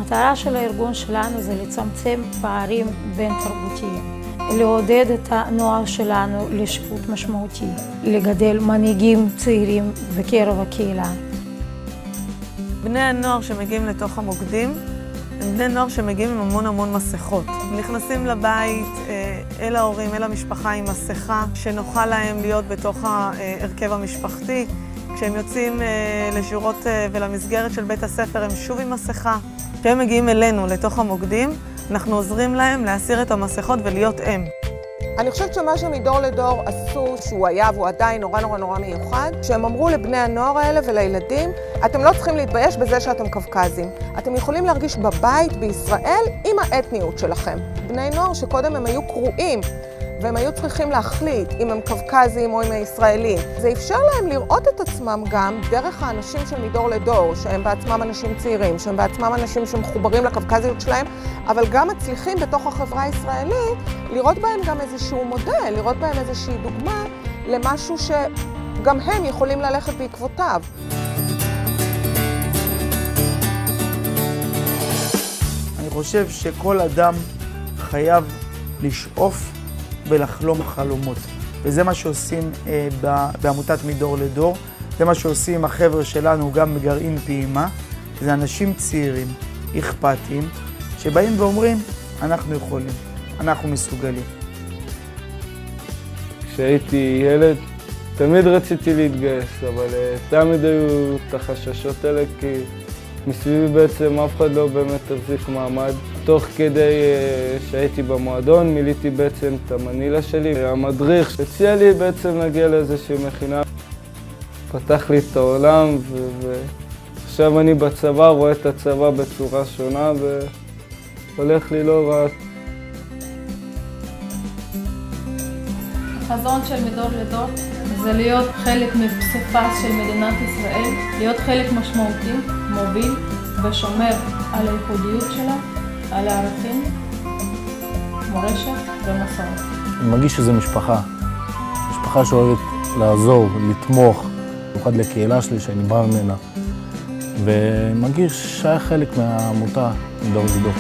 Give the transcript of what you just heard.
המטרה של הארגון שלנו זה לצמצם פערים בין תרבותיים, לעודד את הנוער שלנו לשירות משמעותי, לגדל מנהיגים צעירים בקרב הקהילה. בני הנוער שמגיעים לתוך המוקדים הם בני נוער שמגיעים עם המון מסכות. נכנסים לבית, אל ההורים, אל המשפחה עם מסכה, שנוכל להם להיות בתוך ההרכב המשפחתי. כשהם יוצאים לשורות ולמסגרת של בית הספר הם שוב עם מסכה. כשהם מגיעים אלינו לתוך המוקדים, אנחנו עוזרים להם להסיר את המסכות ולהיות הם. אני חושבת שמה שמדור לדור עשו, שהוא היה והוא עדיין נורא מיוחד, שהם אמרו לבני הנוער האלה ולילדים, אתם לא צריכים להתבייש בזה שאתם קווקזים. אתם יכולים להרגיש בבית בישראל עם האתניות שלכם. בני נוער שקודם הם היו קרועים, והם היו צריכים להחליט אם הם קווקזים או אם הם ישראלים. זה אפשר להם לראות את עצמם גם דרך האנשים של מדור לדור, שהם בעצמם אנשים צעירים, שהם בעצמם אנשים שמחוברים לקווקזיות שלהם, אבל גם מצליחים בתוך החברה הישראלית לראות בהם גם איזשהו מודל, לראות בהם איזושהי דוגמה למשהו שגם הם יכולים ללכת בעקבותיו. אני חושב שכל אדם חייב לשאוף ולחלום חלומות. וזה מה שעושים בעמותת מדור לדור. זה מה שעושים החבר'ה שלנו גם בגרעין פעימה. זה אנשים צעירים, אכפתיים, שבאים ואומרים, אנחנו יכולים, אנחנו מסוגלים. כשהייתי ילד, תמיד רציתי להתגייס, אבל תמיד היו את החששות האלה, כי מסביבי בעצם אף אחד לא באמת החזיק מעמד. תוך כדי שהייתי במועדון, מיליתי בעצם את המנילה שלי. המדריך הציע לי בעצם להגיע לאיזושהי מכינה. פתח לי את העולם, ועכשיו אני בצבא, רואה את הצבא בצורה שונה, והולך לי לא רע. החזון של מדור לדור זה להיות חלק מפסיפס של מדינת ישראל, להיות חלק משמעותי, מוביל ושומר על הייחודיות שלה, על הערכים, מורשת ומסורת. אני מרגיש שזה משפחה שאוהבת לעזור, לתמוך, במיוחד לקהילה שלי שאני בא ממנה, ומרגיש שהיה חלק מהעמותה מדור לדור.